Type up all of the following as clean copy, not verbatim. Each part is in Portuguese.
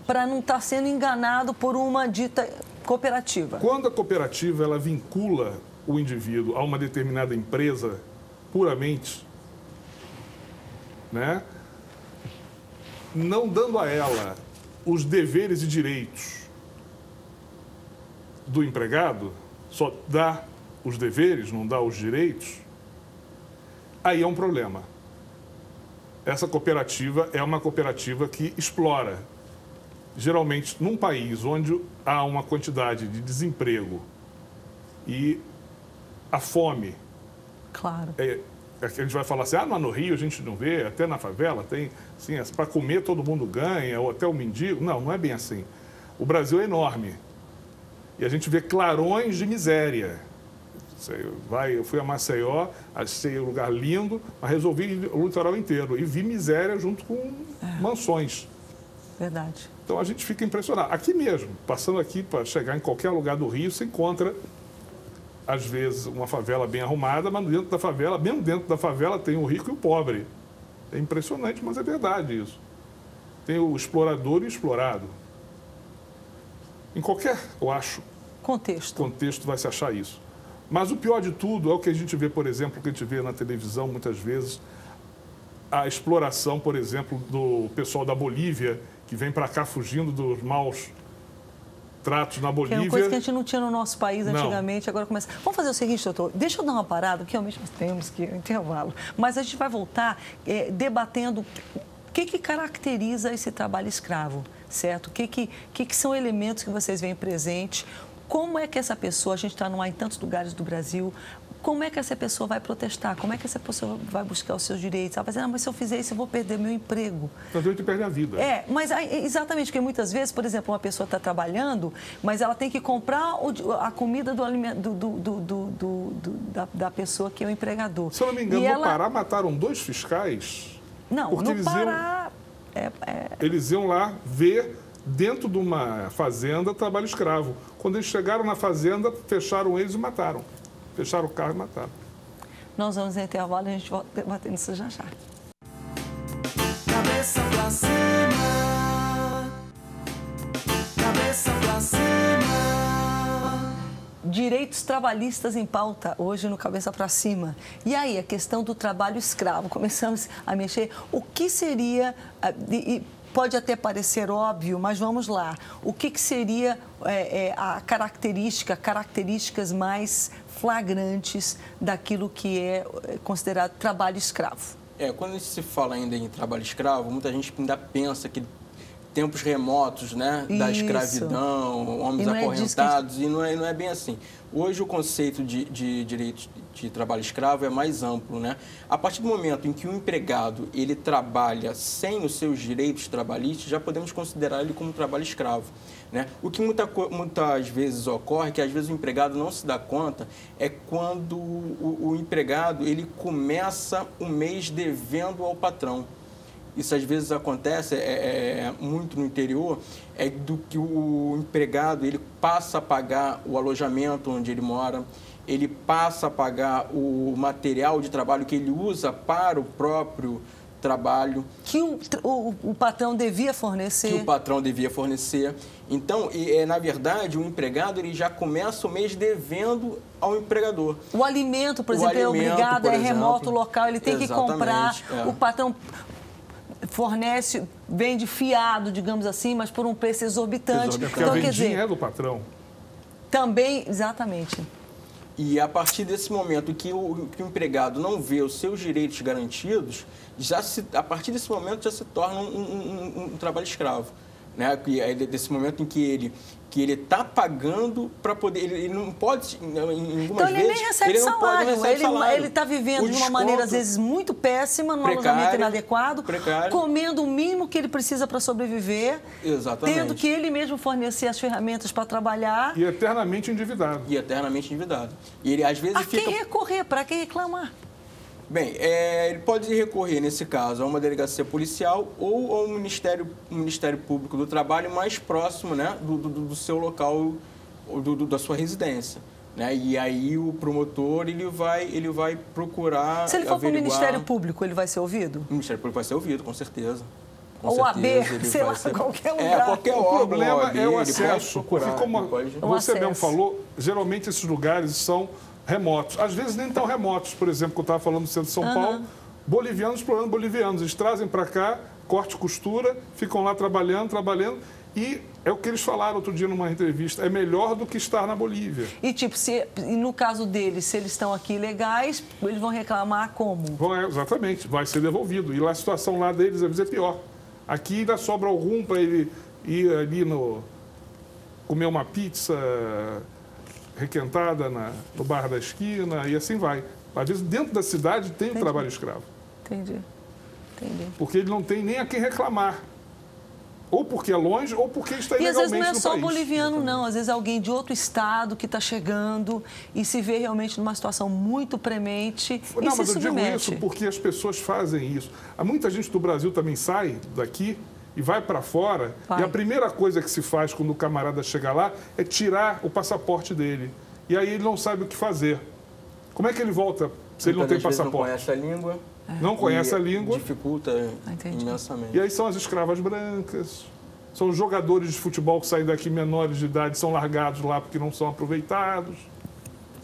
para não estar sendo enganado por uma dita cooperativa. Quando a cooperativa ela vincula o indivíduo a uma determinada empresa puramente, né, não dando a ela os deveres e direitos do empregado, só dá os deveres, não dá os direitos, aí é um problema. Essa cooperativa é uma cooperativa que explora. Geralmente, num país onde há uma quantidade de desemprego e a fome, claro. A gente vai falar assim, mas no Rio a gente não vê, até na favela tem, assim, para comer todo mundo ganha, ou até o mendigo. Não, não é bem assim. O Brasil é enorme e a gente vê clarões de miséria. Eu fui a Maceió, achei um lugar lindo, mas resolvi ir o litoral inteiro e vi miséria junto com mansões. Verdade. Então a gente fica impressionado. Aqui mesmo, passando aqui para chegar em qualquer lugar do Rio, você encontra, às vezes, uma favela bem arrumada, mas dentro da favela, mesmo dentro da favela, tem o rico e o pobre. É impressionante, mas é verdade isso. Tem o explorador e o explorado. Em qualquer, eu acho, contexto vai se achar isso. Mas o pior de tudo é o que a gente vê, por exemplo, o que a gente vê na televisão muitas vezes, a exploração, por exemplo, do pessoal da Bolívia, que vem para cá fugindo dos maus tratos na Bolívia. Que é uma coisa que a gente não tinha no nosso país antigamente, agora começa. Vamos fazer o seguinte, doutor, deixa eu dar uma parada, porque realmente nós temos que ir ao intervalo, mas a gente vai voltar debatendo o que caracteriza esse trabalho escravo, certo? O que são elementos que vocês veem presente. Como é que essa pessoa, a gente está em tantos lugares do Brasil, como é que essa pessoa vai protestar? Como é que essa pessoa vai buscar os seus direitos? Ela vai dizer, mas se eu fizer isso, eu vou perder meu emprego. Então, tem que perder a vida. Mas exatamente, porque muitas vezes, por exemplo, uma pessoa está trabalhando, mas ela tem que comprar a comida da pessoa que é o empregador. Se eu não me engano, no Pará mataram 2 fiscais. Não, no Pará... Eles iam lá ver... dentro de uma fazenda, trabalho escravo. Quando eles chegaram na fazenda, fecharam eles e mataram. Fecharam o carro e mataram. Nós vamos em intervalo e a gente volta debatendo isso já já. Cabeça pra cima. Cabeça pra cima. Direitos trabalhistas em pauta, hoje no Cabeça para Cima. E aí, a questão do trabalho escravo. Começamos a mexer. O que seria... Pode até parecer óbvio, mas vamos lá. O que seria características mais flagrantes daquilo que é considerado trabalho escravo? Quando se fala ainda em trabalho escravo, muita gente ainda pensa que tempos remotos, né, da escravidão, homens acorrentados, e não é bem assim. Hoje o conceito de direito de trabalho escravo é mais amplo, né? A partir do momento em que o empregado ele trabalha sem os seus direitos trabalhistas, já podemos considerar ele como trabalho escravo, né? O que muitas vezes ocorre, que às vezes o empregado não se dá conta, é quando o empregado ele começa o mês devendo ao patrão. Isso às vezes acontece muito no interior, do que o empregado ele passa a pagar o alojamento onde ele mora, ele passa a pagar o material de trabalho que ele usa para o próprio trabalho. Que o patrão devia fornecer. Que o patrão devia fornecer. Então, na verdade, o empregado ele já começa o mês devendo ao empregador. O alimento, por exemplo, é obrigado, remoto, local, ele tem que comprar, o patrão... fornece, vende fiado, digamos assim, mas por um preço exorbitante. Porque então, a vendinha é do patrão. Também, exatamente. E a partir desse momento que o empregado não vê os seus direitos garantidos, a partir desse momento já se torna um trabalho escravo. Né? Desse momento em que ele está pagando para poder... Ele não pode, em algumas vezes... Então ele nem recebe salário. Ele está vivendo de uma maneira, às vezes, muito péssima, num alojamento inadequado, comendo o mínimo que ele precisa para sobreviver, tendo que ele mesmo fornecer as ferramentas para trabalhar. E eternamente endividado. E ele, às vezes, quem recorrer? Para quem reclamar? Bem, ele pode recorrer, nesse caso, a uma delegacia policial ou ao Ministério Público do Trabalho mais próximo, né, do seu local, da sua residência. Né? E aí o promotor ele vai procurar. Se ele for para o Ministério Público, ele vai ser ouvido? O Ministério Público vai ser ouvido, com certeza. Ou AB, sei lá, qualquer lugar. Qualquer O órgão, problema OAB, é o ele acesso, pode porque como você mesmo falou, geralmente esses lugares são remotos. Às vezes nem tão remotos. Por exemplo, quando eu estava falando do centro de São Paulo, bolivianos explorando bolivianos. Eles trazem para cá, corte e costura, ficam lá trabalhando, e é o que eles falaram outro dia numa entrevista, é melhor do que estar na Bolívia. E tipo, no caso deles, se eles estão aqui ilegais, eles vão reclamar como? Exatamente, vai ser devolvido. E lá a situação lá deles, às vezes, é pior. Aqui ainda sobra algum para ele ir ali comer uma pizza requentada no bar da esquina e assim vai. Às vezes, dentro da cidade tem o trabalho escravo. Entendi. Porque ele não tem nem a quem reclamar. Ou porque é longe, ou porque está ilegalmente no país. E às vezes não é só boliviano, não. Às vezes é alguém de outro estado que está chegando e se vê realmente numa situação muito premente e se submete. Não, mas eu digo isso porque as pessoas fazem isso. Há muita gente do Brasil também sai daqui e vai para fora. E a primeira coisa que se faz quando o camarada chega lá é tirar o passaporte dele. E aí ele não sabe o que fazer. Como é que ele volta se ele não tem passaporte? Não conhece a língua. Não conhece a língua. Dificulta imensamente. E aí são as escravas brancas, são os jogadores de futebol que saem daqui menores de idade, são largados lá porque não são aproveitados.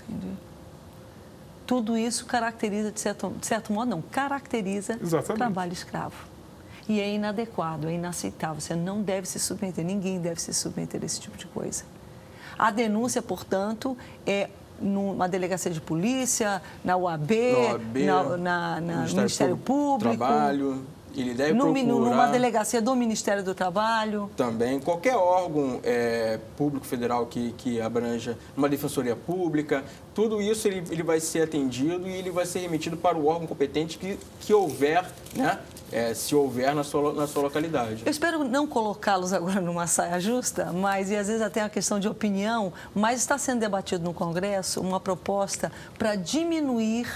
Entendi. Tudo isso caracteriza, de certo modo, não, caracteriza o trabalho escravo. E é inadequado, é inaceitável. Você não deve se submeter, ninguém deve se submeter a esse tipo de coisa. A denúncia, portanto, é numa delegacia de polícia, na UAB, no Ministério Público. Trabalho. Ele deve procurar... Numa delegacia do Ministério do Trabalho. Também. Qualquer órgão público federal que abranja uma defensoria pública, tudo isso ele vai ser atendido e ele vai ser remetido para o órgão competente que houver, né? Se houver na sua localidade. Eu espero não colocá-los agora numa saia justa, mas, e às vezes até uma questão de opinião, mas está sendo debatido no Congresso uma proposta para diminuir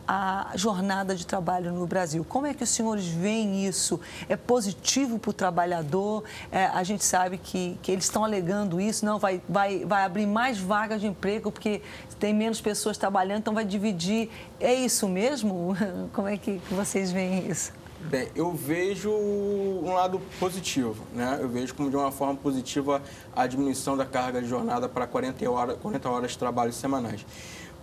a jornada de trabalho no Brasil. Como é que os senhores veem isso? É positivo para o trabalhador? A gente sabe que eles estão alegando isso, não, vai abrir mais vagas de emprego porque tem menos pessoas trabalhando, então vai dividir. É isso mesmo? Como é que vocês veem isso? Bem, eu vejo um lado positivo, né? Eu vejo como de uma forma positiva a diminuição da carga de jornada para 40 horas de trabalho semanais.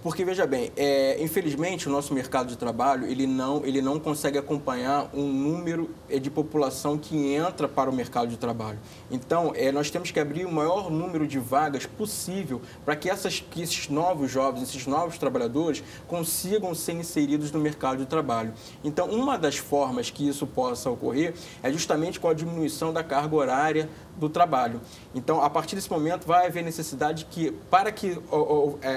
Porque, veja bem, infelizmente, o nosso mercado de trabalho, ele não consegue acompanhar um número de população que entra para o mercado de trabalho. Então, nós temos que abrir o maior número de vagas possível para que esses novos jovens, esses novos trabalhadores consigam ser inseridos no mercado de trabalho. Então, uma das formas que isso possa ocorrer é justamente com a diminuição da carga horária do trabalho. Então, a partir desse momento, vai haver necessidade que, para que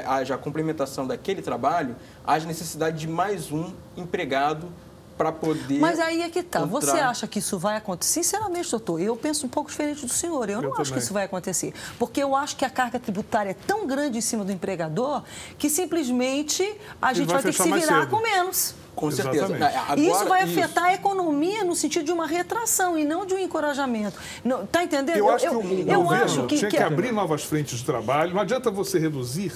haja a complementação daquele trabalho, haja necessidade de mais um empregado para poder... Mas aí é que está. Você acha que isso vai acontecer? Sinceramente, doutor, eu penso um pouco diferente do senhor. Eu não acho que isso vai acontecer. Porque eu acho que a carga tributária é tão grande em cima do empregador que simplesmente a gente vai ter que se virar com menos. Com certeza. Agora, isso vai afetar a economia no sentido de uma retração e não de um encorajamento. Está entendendo? Eu acho que o governo tinha que abrir novas frentes de trabalho. Não adianta você reduzir,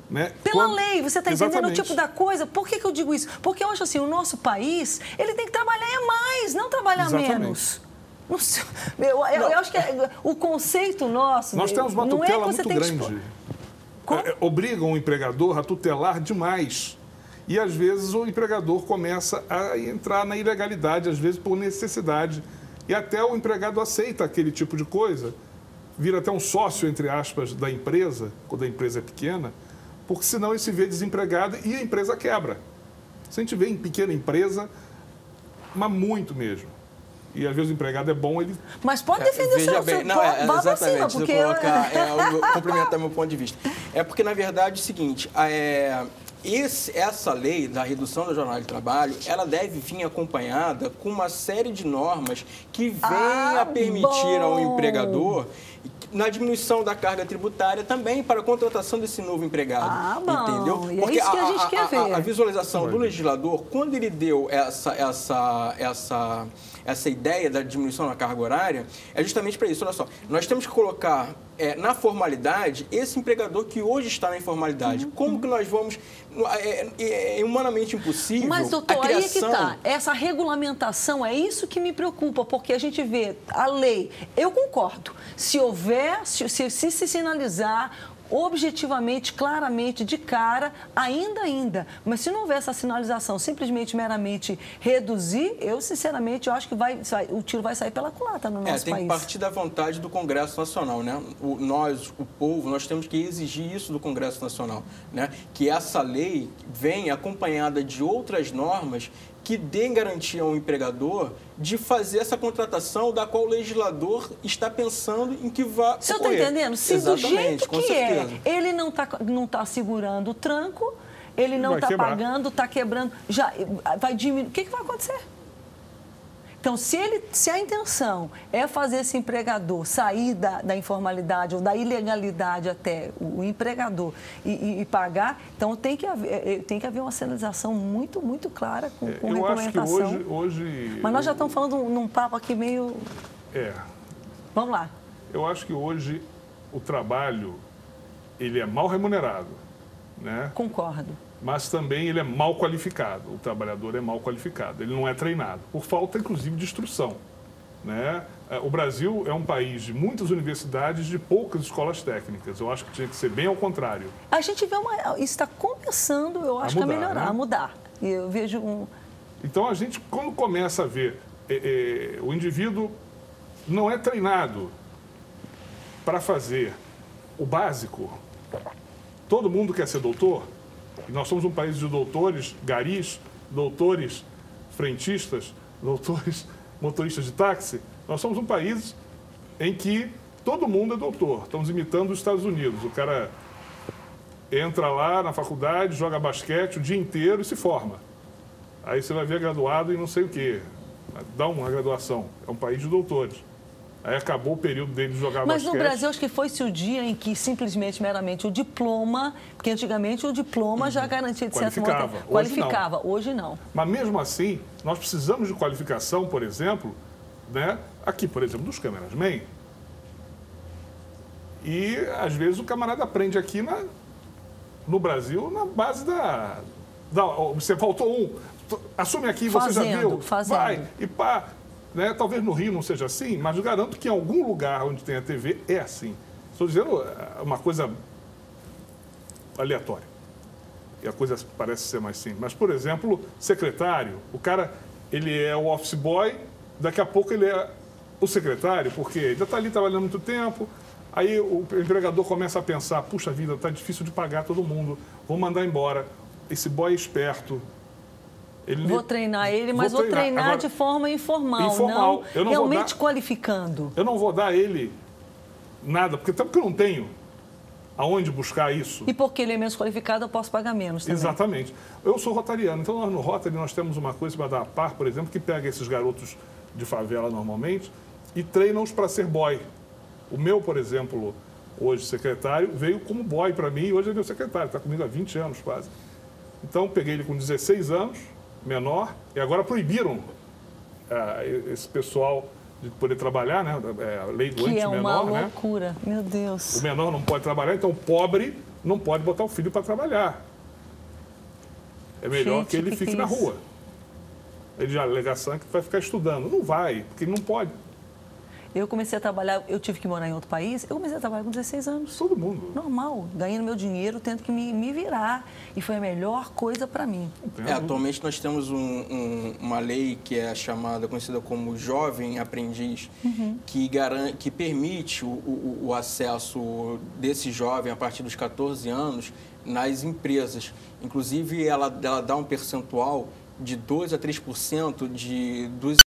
né? Pela lei, você está entendendo o tipo da coisa? Por que eu digo isso? Porque eu acho assim, o nosso país, ele tem que trabalhar mais, não trabalhar menos. Eu acho que o conceito nosso... Nós temos uma tutela muito grande. Obrigam o empregador a tutelar demais. E, às vezes, o empregador começa a entrar na ilegalidade, às vezes, por necessidade. E até o empregado aceita aquele tipo de coisa, vira até um sócio, entre aspas, da empresa, quando a empresa é pequena, porque senão ele se vê desempregado e a empresa quebra. Se a gente vê em pequena empresa, mas muito mesmo. E, às vezes, o empregado é bom, ele... Mas pode defender o seu não, exatamente, porque... complementar meu ponto de vista. É porque, na verdade, é o seguinte... Essa lei da redução da jornada de trabalho, ela deve vir acompanhada com uma série de normas que venham a permitir ao empregador, na diminuição da carga tributária, também para a contratação desse novo empregado. Entendeu? Porque é isso que a gente quer ver. A visualização do legislador, quando ele deu essa ideia da diminuição da carga horária, é justamente para isso. Olha só, nós temos que colocar na formalidade esse empregador que hoje está na informalidade. Como que nós vamos... É humanamente impossível. Mas, doutor, a criação... aí é que está. Essa regulamentação, é isso que me preocupa, porque a gente vê a lei. Eu concordo. Se houver, se sinalizar objetivamente, claramente, de cara, ainda. Mas se não houver essa sinalização, simplesmente, meramente reduzir, eu, sinceramente, eu acho que o tiro vai sair pela culatra no nosso tem país. Que partir da vontade do Congresso Nacional, né? O povo, nós temos que exigir isso do Congresso Nacional, né? Que essa lei venha acompanhada de outras normas que dêem garantia ao empregador de fazer essa contratação da qual o legislador está pensando em que vai ocorrer. Você está entendendo? Se Exatamente, do jeito com que certeza. ele não tá segurando o tranco, ele não está pagando, está quebrando, já vai diminuir. O que vai acontecer? Então, se a intenção é fazer esse empregador sair da informalidade ou da ilegalidade até o empregador e pagar, então tem que haver uma sinalização muito, muito clara com regulamentação. Acho que hoje... Mas nós já estamos falando num papo aqui meio... Vamos lá. Eu acho que hoje o trabalho, ele é mal remunerado, né? Concordo. Mas também ele é mal qualificado. O trabalhador é mal qualificado, ele não é treinado, por falta, inclusive, de instrução, né? O Brasil é um país de muitas universidades, de poucas escolas técnicas. Eu acho que tinha que ser bem ao contrário. A gente vê isso está começando, eu acho, a melhorar, né? A mudar. E eu vejo Então, a gente, quando começa a ver o indivíduo não é treinado para fazer o básico, todo mundo quer ser doutor. E nós somos um país de doutores, garis, doutores, frentistas, doutores, motoristas de táxi. Nós somos um país em que todo mundo é doutor. Estamos imitando os Estados Unidos. O cara entra lá na faculdade, joga basquete o dia inteiro e se forma. Aí você vai ver graduado em não sei o quê. Dá uma graduação. É um país de doutores. Aí acabou o período dele de jogar basquete. Mas no Brasil, acho que foi-se o dia em que simplesmente, meramente, o diploma, porque antigamente o diploma já garantia de certo modo... Qualificava. Hoje não. Mas mesmo assim, nós precisamos de qualificação, por exemplo, né? Aqui, por exemplo, dos cameraman. E, às vezes, o camarada aprende aqui no Brasil na base da... Você faltou um, assume aqui, você já viu. Vai, e pá... Né? Talvez no Rio não seja assim, mas eu garanto que em algum lugar onde tem a TV é assim. Estou dizendo uma coisa aleatória. E a coisa parece ser mais simples. Mas, por exemplo, secretário, o cara, ele é o office boy, daqui a pouco ele é o secretário, porque ele já está ali trabalhando muito tempo, aí o empregador começa a pensar, puxa vida, está difícil de pagar todo mundo, vou mandar embora. Esse boy é esperto. Vou treinar ele, mas vou treinar agora, de forma informal não realmente qualificando. Eu não vou dar ele nada, porque eu não tenho aonde buscar isso. E porque ele é menos qualificado, eu posso pagar menos também. Exatamente. Eu sou rotariano, então nós no Rotary nós temos uma coisa para dar a par, por exemplo, que pega esses garotos de favela normalmente e treina-os para ser boy. O meu, por exemplo, hoje secretário, veio como boy para mim e hoje é meu secretário, está comigo há 20 anos quase. Então peguei ele com 16 anos, menor, e agora proibiram esse pessoal de poder trabalhar, né? A lei do anti-menor, né? Que é uma loucura, meu Deus. O menor não pode trabalhar, então o pobre não pode botar o filho para trabalhar. É melhor que ele fique na rua. Ele já a alegação é que vai ficar estudando. Não vai, porque ele não pode. Eu comecei a trabalhar, eu tive que morar em outro país, eu comecei a trabalhar com 16 anos. Todo mundo. Normal, ganhando meu dinheiro, tendo que me virar. E foi a melhor coisa para mim. Atualmente nós temos uma lei que é conhecida como Jovem Aprendiz, que permite o acesso desse jovem a partir dos 14 anos nas empresas. Inclusive, ela dá um percentual de 2 a 3% dos